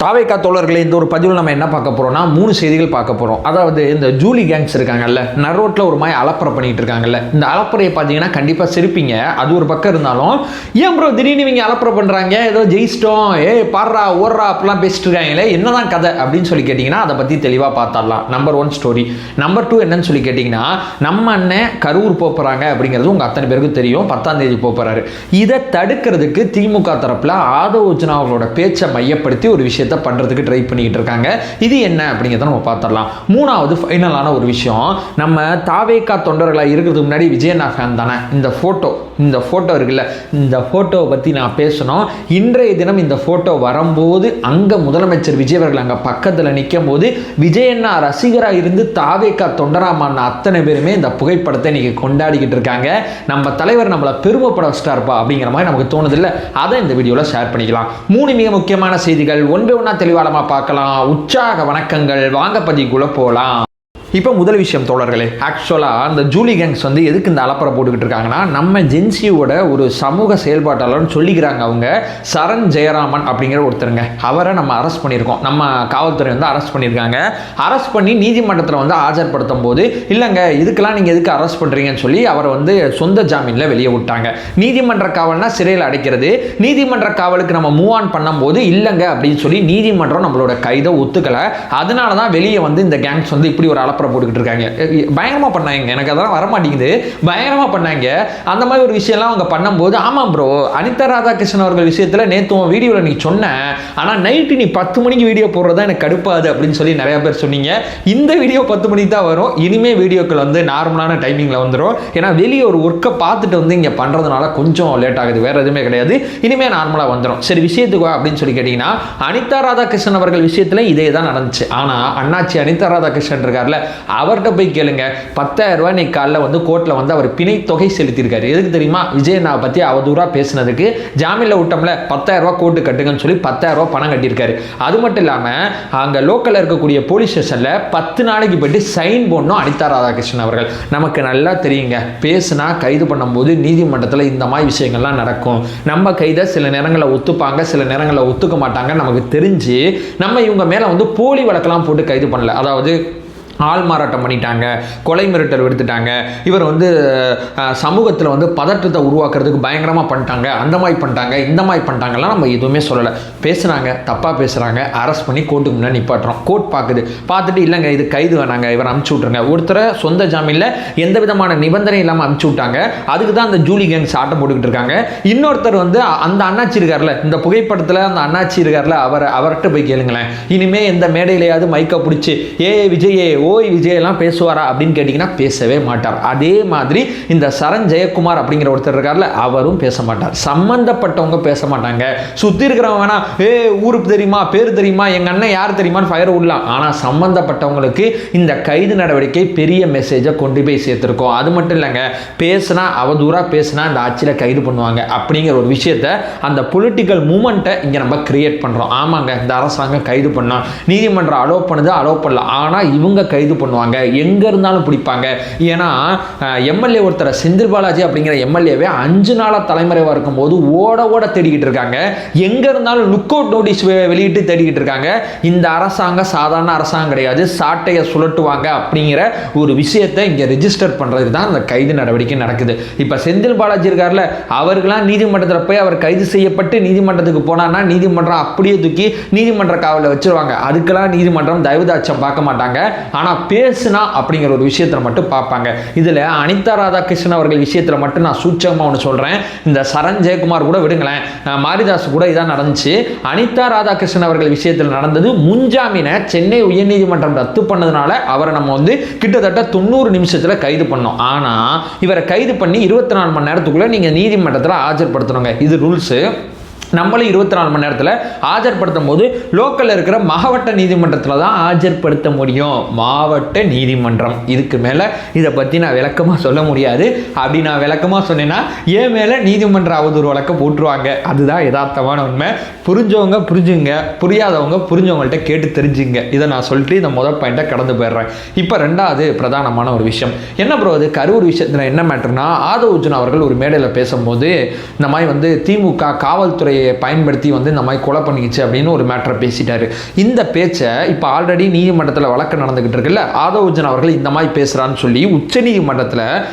தாவேக்கா தோழர்களே, இந்த ஒரு பதிவில் நம்ம என்ன பார்க்க போகிறோம்னா 3 செய்திகள் பார்க்க போகிறோம். அதாவது இந்த ஜூலி கேங்ஸ் இருக்காங்கல்ல, நரோட்டில் ஒரு மாதிரி அலப்பறை பண்ணிட்டு இருக்காங்கல்ல, இந்த அலப்பறையை பார்த்தீங்கன்னா கண்டிப்பாக சிரிப்பீங்க. அது ஒரு பக்கம் இருந்தாலும், ஏன் ப்ரோ திடீர்னு இவங்க அலப்பறை பண்ணுறாங்க, ஏதோ ஜெயிச்சிட்டோம், பாடுறா ஓடுறா அப்படிலாம் பேசிட்டு இருக்காங்களே, என்னதான் கதை அப்படின்னு சொல்லி கேட்டிங்கன்னா அதை பற்றி தெளிவாக பார்த்துடலாம். Number 1 story. நம்பர் 2 என்னன்னு சொல்லி கேட்டிங்கன்னா, நம்ம அண்ணன் கரூர் போகிறாங்க அப்படிங்கிறது உங்கள் அத்தனை பேருக்கும் தெரியும். 10ஆம் தேதி போகிறாரு. இதை தடுக்கிறதுக்கு திமுக தரப்பில் ஆதவ் அர்ஜுனா அவர்களோட பேச்சை மையப்படுத்தி ஒரு விஷயம் பண்றதுக்கு ட்ரை பண்ணிட்டு இருக்காங்க. இது என்ன அப்படிங்கறத நம்ம பார்த்தறலாம். மூணாவது ஃபைனலான ஒரு விஷயம், நம்ம தாவேக்கா தொண்டர்களா இருக்கிறதுக்கு முன்னாடி விஜயண்ணா ஃபேன் தானே. இந்த போட்டோ இருக்குல்ல, இந்த போட்டோவை பத்தி நான் பேசணும். இன்றைய தினம் இந்த போட்டோ வரும்போது அங்க முதலமைச்சர் விஜய் அவர்கள் அங்க பக்கத்துல நிற்கும் போது விஜயண்ணா ரசிகரா இருந்து தாவேக்கா தொண்டராமான அத்தனை பேருமே இந்த புகைப்படத்தை இன்னைக்கு கொண்டாடிக்கிட்டு இருக்காங்க. நம்ம தலைவர் நம்மளை பெருமைப்பட வச்சிட்டாருப்பா அப்படிங்கிற மாதிரி நமக்கு தோணுது இல்லை. அதை இந்த வீடியோவில் ஷேர் பண்ணிக்கலாம். 3 மிக முக்கியமான செய்திகள் ஒன்று தெளிவாளமா பார்க்கலாம். உற்சாக வணக்கங்கள். வாங்க பதிக்குள்ள போலாம். இப்போ முதல் விஷயம் தோழர்களே, ஆக்சுவலாக அந்த ஜூலி கேங்ஸ் வந்து எதுக்கு இந்த அலப்பறை போட்டுக்கிட்டு இருக்காங்கன்னா, நம்ம ஜென்சியோட ஒரு சமூக செயல்பாட்டாளர்னு சொல்லிக்கிறாங்க. அவங்க சரண் ஜெயராமன் அப்படிங்கிற ஒருத்தருங்க, அவரை நம்ம அரெஸ்ட் பண்ணியிருக்கோம். நம்ம காவல்துறை வந்து அரெஸ்ட் பண்ணியிருக்காங்க. அரெஸ்ட் பண்ணி நீதிமன்றத்தில் வந்து ஆஜர்படுத்தும் போது, இல்லைங்க இதுக்கெல்லாம் நீங்கள் எதுக்கு அரெஸ்ட் பண்ணுறீங்கன்னு சொல்லி அவரை வந்து சொந்த ஜாமீனில் வெளியே விட்டாங்க. நீதிமன்ற காவல்னா சிறையில் அடைக்கிறது. நீதிமன்ற காவலுக்கு நம்ம மூவ் ஆன் பண்ணும்போது இல்லைங்க அப்படின்னு சொல்லி நீதிமன்றம் நம்மளோட கைதை ஒத்துக்கலை. அதனால தான் வெளியே வந்து இந்த கேங்ஸ் வந்து இப்படி ஒரு அலப்பறை போட்டுக்கிட்டு இருக்காங்க. பயங்கரமா பண்ணாங்க. எனக்கு அதெல்லாம் வரமாட்டேங்குது. பயங்கரமா பண்ணாங்க. அந்த மாதிரி ஒரு விஷயம்லாம் அவங்க பண்ணும்போது, ஆமா ப்ரோ, அனிதா ராதாகிருஷ்ணன் அவர்கள் விஷயத்துல நேத்து வீடியோவில் நீ சொன்ன, ஆனா நைட்டு நீ 10 மணிக்கு வீடியோ போடுறதா எனக்கு கடுப்பாது அப்படின்னு சொல்லி நிறைய பேர் சொன்னீங்க. இந்த வீடியோ 10 மணிக்கு தான் வரும். இனிமே வீடியோக்கள் வந்து நார்மலான டைமிங்ல வந்துடும். ஏன்னா வெளியே ஒரு ஒர்க்கை பார்த்துட்டு வந்து இங்க பண்றதுனால கொஞ்சம் லேட் ஆகுது. வேற எதுவுமே கிடையாது. இனிமே நார்மலா வந்துடும். சரி, விஷயத்துக்கு அப்படின்னு சொல்லி கேட்டீங்கன்னா, அனிதா ராதாகிருஷ்ணன் அவர்கள் விஷயத்துல இதே தான் நடந்துச்சு. ஆனா அண்ணாச்சி அனிதா ராதாகிருஷ்ணன் இருக்கார்ல, அவர்கிட்ட போய் கேளுங்க. 10,000 ரூபாய் இன்னைக்கு காலைல வந்து கோர்ட்ல வந்து அவர் பிணை தொகை செலுத்தியிருக்காரு. எதுக்கு தெரியுமா? விஜயண்ணாவை பத்தி அவதூறா பேசினதுக்கு ஜாமீன்ல விட்டோம்ல, 10,000 ரூபாய் கோர்ட்டு கட்டுங்கன்னு சொல்லி 10,000 ரூபாய் பணம் கட்டியிருக்காரு. அது மட்டும் இல்லாம அங்க லோக்கல்ல இருக்கக்கூடிய போலீஸ் ஸ்டேஷன்ல 10 நாளைக்கு போயிட்டு சைன் போடணும் அனிதா ராதாகிருஷ்ணன் அவர்கள். நமக்கு நல்லா தெரியுங்க, பேசுனா கைது பண்ணும்போது நீதிமன்றத்தில் இந்த மாதிரி விஷயங்கள்லாம் நடக்கும். நம்ம கைதை சில நேரங்களில் ஒத்துப்பாங்க, சில நேரங்களில் ஒத்துக்க மாட்டாங்க. நமக்கு தெரிஞ்சு நம்ம இவங்க மேல வந்து போலி வழக்கெல்லாம் போட்டு கைது பண்ணல. அதாவது ஆள் மாறாட்டம் பண்ணிட்டாங்க, கொலை மிரட்டல் விடுத்துட்டாங்க, இவர் வந்து சமூகத்தில் வந்து பதற்றத்தை உருவாக்குறதுக்கு பயங்கரமாக பண்ணிட்டாங்க, அந்த மாதிரி பண்ணிட்டாங்க, இந்த மாதிரி பண்ணிட்டாங்கலாம் நம்ம எதுவுமே சொல்லலை. பேசுகிறாங்க, தப்பாக பேசுகிறாங்க, அரெஸ்ட் பண்ணி கோர்ட்டுக்கு முன்னாடி நிப்பாட்டுறோம். கோர்ட் பார்த்துட்டு இல்லைங்க இது கைது வேணாங்க, இவர் அனுப்பிச்சி விட்ருங்க. ஒருத்தரை சொந்த ஜாமீனில் எந்த விதமான நிபந்தனை இல்லாமல் அனுப்பிச்சி விட்டாங்க. அதுக்கு தான் அந்த ஜூலி கேங்ஸ் ஆட்டம் போட்டுக்கிட்டு இருக்காங்க. இன்னொருத்தர் வந்து அந்த அண்ணாச்சி இருக்கார்ல, இந்த புகைப்படத்தில் அந்த அண்ணாச்சி இருக்கார்ல, அவர்கிட்ட போய் கேளுங்களேன். இனிமே எந்த மேடையிலையாவது மைக்கை பிடிச்சி விஜயே ஓய் விஜயெல்லாம் பேசுவாரா அப்படின்னு கேட்டிங்கன்னா பேசவே மாட்டார். அதே மாதிரி இந்த சரண் ஜெயக்குமார் அப்படிங்கிற ஒருத்தர் இருக்கார்ல, அவரும் பேச மாட்டார். சம்பந்தப்பட்டவங்க பேச மாட்டாங்க. சுற்றி இருக்கிறவங்க வேணா ஊருக்கு தெரியுமா, பேர் தெரியுமா, எங்கள் அண்ணன் யார் தெரியுமான்னு ஃபயர் விடலாம். ஆனால் சம்பந்தப்பட்டவங்களுக்கு இந்த கைது நடவடிக்கை பெரிய மெசேஜை கொண்டு போய் சேர்த்துருக்கோம். அது மட்டும் இல்லைங்க, பேசுனா அவதூறாக பேசுனா இந்த ஆட்சியில் கைது பண்ணுவாங்க அப்படிங்கிற ஒரு விஷயத்தை, அந்த பொலிட்டிக்கல் மூமெண்ட்டை இங்கே நம்ம கிரியேட் பண்ணுறோம். ஆமாங்க, இந்த அரசாங்கம் கைது பண்ணோம், நீதிமன்றம் அலோவ் பண்ணுது, அலோவ் பண்ணலாம். ஆனால் இவங்க கைது பண்ணுவாங்க, எங்க இருந்தாலும் பிடிப்பாங்க. ஏன்னா எம்எல்ஏ ஒருத்தர் செந்தில் பாலாஜி அப்படிங்கிற எம்எல்ஏவே 5 நாளா தலைமறைவா இருக்கும் போது ஓட தேடிக்கிட்டு இருக்காங்க. எங்க இருந்தாலும் லுக் அவுட் நோட்டீஸ் வெளியிட்டு தேடிக்கிட்டு இருக்காங்க. இந்த அரசாங்கம் சாதாரண அரசாங்கம் கிடையாது, சாட்டையை சுழட்டுவாங்க அப்படிங்கிற ஒரு விஷயத்தை இங்க ரெஜிஸ்டர் பண்றதுக்கு தான் இந்த கைது நடவடிக்கை நடக்குது. இப்ப செந்தில் பாலாஜி இருக்கார்ல, அவர்களாம் நீதிமன்றத்தில் போய் அவர் கைது செய்யப்பட்டு நீதிமன்றத்துக்கு போனான்னா நீதிமன்றம் அப்படியே தூக்கி நீதிமன்ற காவலில் வச்சிருவாங்க. அதுக்கெல்லாம் நீதிமன்றம் தயவுதாட்சம் பார்க்க மாட்டாங்க. ஆனால் பேசுனா அப்படிங்கிற ஒரு விஷயத்தில் மட்டும் பார்ப்பாங்க. இதில் அனிதா ராதாகிருஷ்ணன் அவர்கள் விஷயத்தில் மட்டும் நான் சூட்சமாக ஒன்று சொல்கிறேன். இந்த சரண் ஜெயக்குமார் கூட விடுங்களேன், மாரிதாஸ் கூட இதான் நடந்துச்சு. அனிதா ராதாகிருஷ்ணன் அவர்கள் விஷயத்தில் நடந்தது முன்ஜாமீனை சென்னை உயர்நீதிமன்றம் ரத்து பண்ணதுனால அவரை நம்ம வந்து கிட்டத்தட்ட 90 நிமிஷத்தில் கைது பண்ணோம். ஆனால் இவரை கைது பண்ணி 24 மணி நேரத்துக்குள்ளே நீங்கள் நீதிமன்றத்தில் ஆஜர்படுத்தணுங்க. இது ரூல்ஸு. நம்மளும் 24 மணி நேரத்தில் ஆஜர்படுத்தும் போது லோக்கலில் இருக்கிற மாவட்ட நீதிமன்றத்தில் தான் ஆஜர்படுத்த முடியும். மாவட்ட நீதிமன்றம். இதுக்கு மேலே இதை பற்றி நான் விளக்கமாக சொல்ல முடியாது. அப்படி நான் விளக்கமாக சொன்னேன்னா ஏன் மேலே நீதிமன்ற அவதூறு வழக்க போட்டுருவாங்க. அதுதான் யதார்த்தமான உண்மை. புரிஞ்சவங்க புரிஞ்சுங்க, புரியாதவங்க புரிஞ்சவங்கள்ட்ட கேட்டு தெரிஞ்சுங்க. இதை நான் சொல்லிட்டு இந்த முதல் பாயிண்ட்டை கடந்து போயிடுறேன். இப்போ 2வது பிரதானமான ஒரு விஷயம் என்ன ப்ரோ, அது கரூர் விஷயத்தில் என்ன மேட்டர்னா, ஆதவ் அர்ஜுனா அவர்கள் ஒரு மேடையில் பேசும்போது இந்த மாதிரி வந்து திமுக காவல்துறை பயன்படுத்தி வந்து இந்த மாதிரி கொலை பண்ணிக்கிச்சு அப்படின்னு ஒரு மேட்டரை பேசிட்டாரு. இந்த பேச்சை இப்போ ஆல்ரெடி நீதிமன்றத்தில் வழக்கு நடந்துகிட்டு இருக்குல்ல, ஆதவர்ஜுன் அவர்கள் இந்த மாதிரி பேசுகிறான்னு சொல்லி உச்சநீதிமன்றத்தில்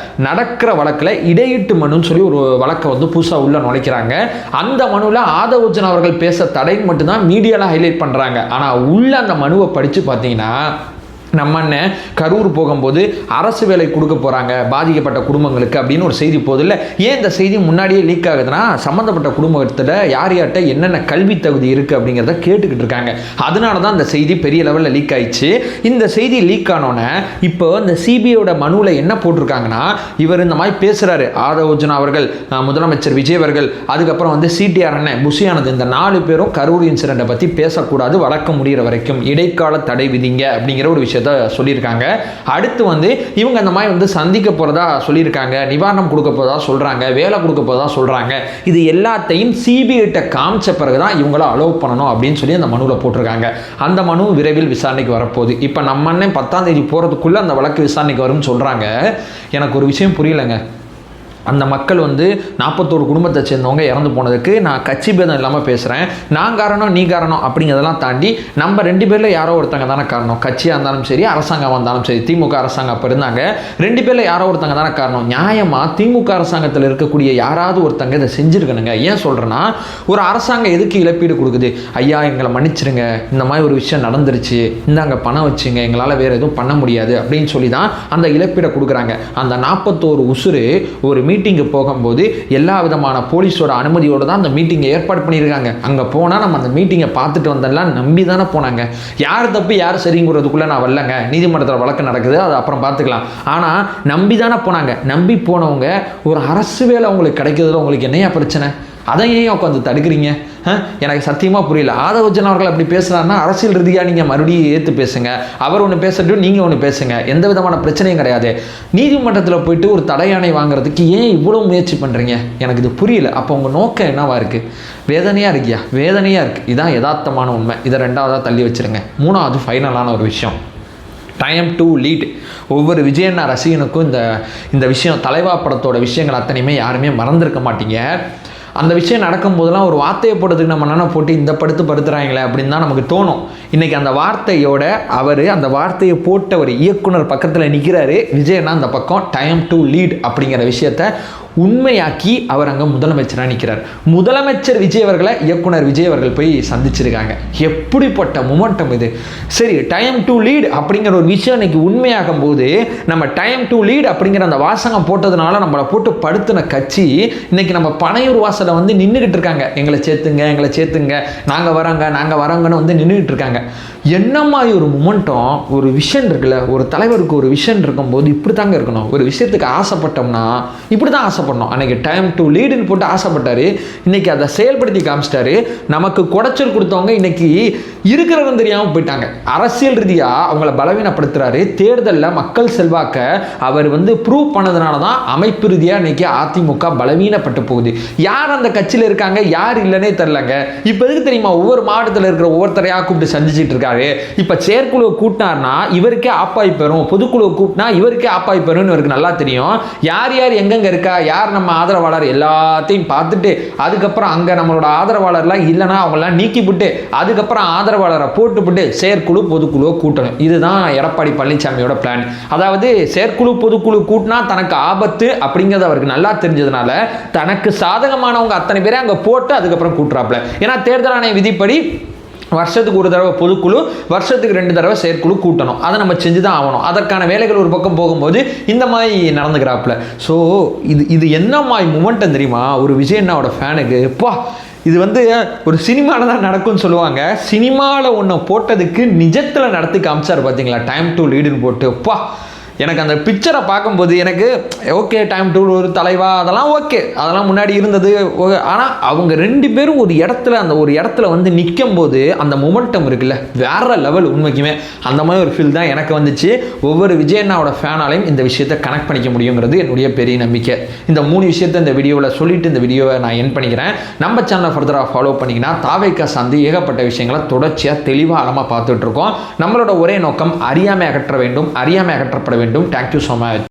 நடக்கிற வழக்கில் இடையீட்டு மனுன்னு சொல்லி ஒரு வழக்கை வந்து புதுசாக உள்ள நுழைக்கிறாங்க. அந்த மனுவில் ஆதவர்ஜுன் அவர்கள் பேச தடைன்னு மட்டும்தான் மீடியாவில் ஹைலைட் பண்ணுறாங்க. ஆனால் உள்ள அந்த மனுவை படித்து பார்த்தீங்கன்னா, நம்ம அண்ணன் கரூர் போகும்போது அரசு வேலை கொடுக்க போகிறாங்க பாதிக்கப்பட்ட குடும்பங்களுக்கு அப்படின்னு ஒரு செய்தி போதில்லை. ஏன் இந்த செய்தி முன்னாடியே லீக் ஆகுதுன்னா, சம்மந்தப்பட்ட குடும்பத்தில் யார் யார்கிட்ட என்னென்ன கல்வி தகுதி இருக்குது அப்படிங்கிறத கேட்டுக்கிட்டு இருக்காங்க. அதனால தான் இந்த செய்தி பெரிய லெவலில் லீக் ஆயிடுச்சு. இந்த செய்தி லீக் ஆனோன்னே இப்போ இந்த சிபிஐயோட மனுவில் என்ன போட்டிருக்காங்கன்னா, இவர் இந்த மாதிரி பேசுகிறாரு ஆதவர்ஜுன் அவர்கள், முதலமைச்சர் விஜய் அவர்கள், அதுக்கப்புறம் வந்து சிடிஆர் அண்ணன் புஷியானது, இந்த 4 பேரும் கரூர் இன்சிடென்ட்டை பற்றி பேசக்கூடாது, வழக்கு முடிகிற வரைக்கும் இடைக்கால தடை விதிங்க அப்படிங்கிற ஒரு விஷயத்தை சொல்லியிருக்காங்க. அடுத்து வந்து இவங்க அந்த மாதிரி வந்து சந்திக்க போறதா சொல்லியிருக்காங்க, நிவாரணம் கொடுக்க போறதா சொல்றாங்க, வேலை கொடுக்க போறதா சொல்றாங்க. இது எல்லாத்தையும் சிபிஐட்ட காமிச்ச பிறகுதான் இவங்கள அலோவ் பண்ணணும் அப்படின்னு சொல்லி அந்த மனுவில் போட்டிருக்காங்க. அந்த மனு விரைவில் விசாரணைக்கு வரப்போகுது. இப்போ நம்ம அண்ணன் 10ஆம் தேதி போறதுக்குள்ள அந்த வழக்கு விசாரணைக்கு வரும்னு சொல்றாங்க. எனக்கு ஒரு விஷயம் புரியலைங்க. அந்த மக்கள் வந்து 41 குடும்பத்தை சேர்ந்தவங்க இறந்து போனதுக்கு நான் கட்சி பேதம் இல்லாமல் பேசுகிறேன். நான் காரணம் நீ காரணம் அப்படிங்கிறதெல்லாம் தாண்டி நம்ம 2 பேரில் யாரோ ஒருத்தங்க தானே காரணம். கட்சியாக இருந்தாலும் சரி, அரசாங்கம் வந்தாலும் சரி, திமுக அரசாங்கம் அப்போ இருந்தாங்க, 2 பேரில் யாரோ ஒருத்தங்க தானே காரணம். நியாயமாக திமுக அரசாங்கத்தில் இருக்கக்கூடிய யாராவது ஒருத்தங்க இதை செஞ்சுருக்கணுங்க. ஏன் சொல்கிறேன்னா, ஒரு அரசாங்கம் எதுக்கு இழப்பீடு கொடுக்குது? ஐயா எங்களை மன்னிச்சிருங்க, இந்த மாதிரி ஒரு விஷயம் நடந்துருச்சு, இந்தாங்க பணம் வச்சுங்க, எங்களால் வேறு எதுவும் பண்ண முடியாது அப்படின்னு சொல்லி தான் அந்த இழப்பீடை கொடுக்குறாங்க. அந்த 41 உசுறு ஒரு மீட்டிங்கு போகும்போது எல்லா விதமான போலீஸோட அனுமதியோடு தான் அந்த மீட்டிங்கை ஏற்பாடு பண்ணியிருக்காங்க. அங்கே போனால் நம்ம அந்த மீட்டிங்கை பார்த்துட்டு வந்தெல்லாம் நம்பி தானே போனாங்க. யார் தப்பு யார் சரிங்கிறதுக்குள்ளே நான் வரலங்க, நீதிமன்றத்தில் வழக்கு நடக்குது, அது அப்புறம் பார்த்துக்கலாம். ஆனால் நம்பி தானே போனாங்க. நம்பி போனவங்க ஒரு அரசு வேலை உங்களுக்கு கிடைக்கிறதுல உங்களுக்கு என்னையா பிரச்சனை? அதை ஏன் உட்காந்து தடுக்கிறீங்க? எனக்கு சத்தியமாக புரியல. ஆதவர்ஜுன் அவர்கள் அப்படி பேசுகிறாருன்னா அரசியல் ரீதியாக நீங்கள் மறுபடியும் ஏற்று பேசுங்க, அவர் ஒன்று பேசட்டும், நீங்கள் ஒன்று பேசுங்க, எந்த விதமான பிரச்சனையும் கிடையாது. நீதிமன்றத்தில் போயிட்டு ஒரு தடையாணை வாங்குறதுக்கு ஏன் இவ்வளோ முயற்சி பண்ணுறீங்க? எனக்கு இது புரியல. அப்போ உங்கள் நோக்கம் என்னவா இருக்குது? வேதனையாக இருக்கியா? வேதனையாக இருக்குது. இதுதான் யதார்த்தமான உண்மை. இதை 2வதாக தள்ளி வச்சுருங்க. 3வது ஃபைனலான ஒரு விஷயம், டைம் டு லீட். ஒவ்வொரு விஜயண்ணா ரசிகனுக்கும் இந்த விஷயம், தலைவா படத்தோட விஷயங்கள் அத்தனையுமே யாருமே மறந்துருக்க மாட்டீங்க. அந்த விஷயம் நடக்கும்போதெல்லாம் ஒரு வார்த்தையை போட்டதுக்கு நம்ம என்னென்ன போட்டு இந்த படுத்துறாங்களே அப்படின்னு தான் நமக்கு தோணும். இன்றைக்கி அந்த வார்த்தையோட அந்த வார்த்தையை போட்ட ஒரு இயக்குனர் பக்கத்தில் நிற்கிறாரு. விஜயண்ணா அந்த பக்கம் டைம் டு லீட் அப்படிங்கிற விஷயத்தை உண்மையாக்கி அவர் அங்கே முதலமைச்சராக நிற்கிறார். முதலமைச்சர் விஜய் அவர்களை இயக்குனர் விஜய் அவர்கள் போய் சந்திச்சிருக்காங்க. எப்படிப்பட்ட மொமெண்டம் இது! சரி, டைம் டு லீட் அப்படிங்கிற ஒரு விஷயம் இன்னைக்கு உண்மையாகும் போது, நம்ம டைம் டு லீட் அப்படிங்கிற அந்த வாசகம் போட்டதுனால நம்மளை போட்டு படுத்தின கட்சி இன்னைக்கு நம்ம பனையூர் வாசலை வந்து நின்றுக்கிட்டு இருக்காங்க. எங்களை சேர்த்துங்க, நாங்கள் வரோங்கன்னு வந்து நின்றுக்கிட்டு இருக்காங்க. என்ன மாதிரி ஒரு மொமெண்டம், ஒரு விஷன் இருக்குல்ல, ஒரு தலைவருக்கு ஒரு விஷன் இருக்கும்போது இப்படி தாங்க இருக்கணும். ஒரு விஷயத்துக்கு ஆசைப்பட்டோம்னா இப்படி தான் ஆசைப்படணும். அன்னைக்கு டைம் டு லீடுன்னு போட்டு ஆசைப்பட்டாரு, இன்னைக்கு அதை செயல்படுத்தி காமிச்சிட்டாரு. நமக்கு குடைச்சல் கொடுத்தவங்க இன்னைக்கு இருக்கிறவங்க தெரியாமல் போயிட்டாங்க. அரசியல் ரீதியாக அவங்கள பலவீனப்படுத்துறாரு. தேர்தலில் மக்கள் செல்வாக்க அவர் வந்து ப்ரூவ் பண்ணதுனால தான் அமைப்பு ரீதியாக இன்னைக்கு அதிமுக பலவீனப்பட்டு போகுது. யார் அந்த கட்சியில் இருக்காங்க, யார் இல்லைன்னே தெரிலங்க. இப்போ எதுக்கு தெரியுமா ஒவ்வொரு மாவட்டத்தில் இருக்கிற ஒவ்வொருத்தரையாக கூப்பிட்டு சந்திச்சுட்டு இருக்காரு. இப்போ செயற்குழுவை கூட்டினார்னா இவருக்கே ஆப்பாய் பெறும், பொதுக்குழுவை கூட்டினா இவருக்கே ஆப்பாய் பெறும்னு இவருக்கு நல்லா தெரியும். யார் யார் எங்கெங்க இருக்கா, யார் நம்ம ஆதரவாளர் எல்லாத்தையும் பார்த்துட்டு அதுக்கப்புறம் அங்கே நம்மளோட ஆதரவாளர்லாம் இல்லைன்னா அவங்களாம் நீக்கிவிட்டு அதுக்கப்புறம் ஆதரவாளரை போட்டுவிட்டு செயற்குழு பொதுக்குழுவை கூட்டணும். இதுதான் எடப்பாடி பழனிசாமியோட பிளான். அதாவது செயற்குழு பொதுக்குழு கூட்டினா தனக்கு ஆபத்து அப்படிங்கிறது அவருக்கு நல்லா தெரிஞ்சதுனால தனக்கு சாதகமானவங்க அத்தனை பேரை அங்கே போட்டு அதுக்கப்புறம் கூட்டுறாப்புல. ஏன்னா தேர்தல் ஆணைய விதிப்படி வருஷத்துக்கு ஒரு தடவை பொதுக்குழு, வருஷத்துக்கு 2 தடவை செயற்குழு கூட்டணும். அதை நம்ம செஞ்சு தான் ஆகணும். அதற்கான வேலைகள் ஒரு பக்கம் போகும்போது இந்த மாதிரி நடந்துக்கிறாப்புல. ஸோ இது என்ன மாதிரி மூமெண்ட்டும் தெரியுமா ஒரு விஜயண்ணாவோட ஃபேனுக்கு? இது வந்து ஒரு சினிமாவில் தான் நடக்கும்னு சொல்லுவாங்க. சினிமாவில் ஒன்று போட்டதுக்கு நிஜத்தில் நடத்தி காமிச்சார் பார்த்தீங்களா, டைம் டு லீடுன்னு போட்டு. எனக்கு அந்த பிக்சரை பார்க்கும்போது எனக்கு ஓகே, டைம் டு ஒரு தலைவா அதெல்லாம் ஓகே, அதெல்லாம் முன்னாடி இருந்தது. ஆனால் அவங்க 2 பேரும் ஒரு இடத்துல வந்து நிற்கும் போது அந்த மொமெண்டம் இருக்குல்ல, வேற லெவல். உண்மைக்குமே அந்த மாதிரி ஒரு ஃபீல் தான் எனக்கு வந்துச்சு. ஒவ்வொரு விஜயண்ணாவோட ஃபேனாலையும் இந்த விஷயத்தை கனெக்ட் பண்ணிக்க முடியுங்கிறது என்னுடைய பெரிய நம்பிக்கை. இந்த 3 விஷயத்தை இந்த வீடியோவில் சொல்லிட்டு இந்த வீடியோவை நான் என் பண்ணிக்கிறேன். நம்ம சேனலை ஃபர்தராக ஃபாலோ பண்ணிங்கன்னா தாவேக்கா சார்ந்து ஏகப்பட்ட விஷயங்களை தொடர்ச்சியாக தெளிவாக ஆழமாக பார்த்துட்டு இருக்கோம். நம்மளோட ஒரே நோக்கம் அறியாமை அகற்ற வேண்டும், அறியாமை அகற்றப்பட வேண்டும். Thank you so much.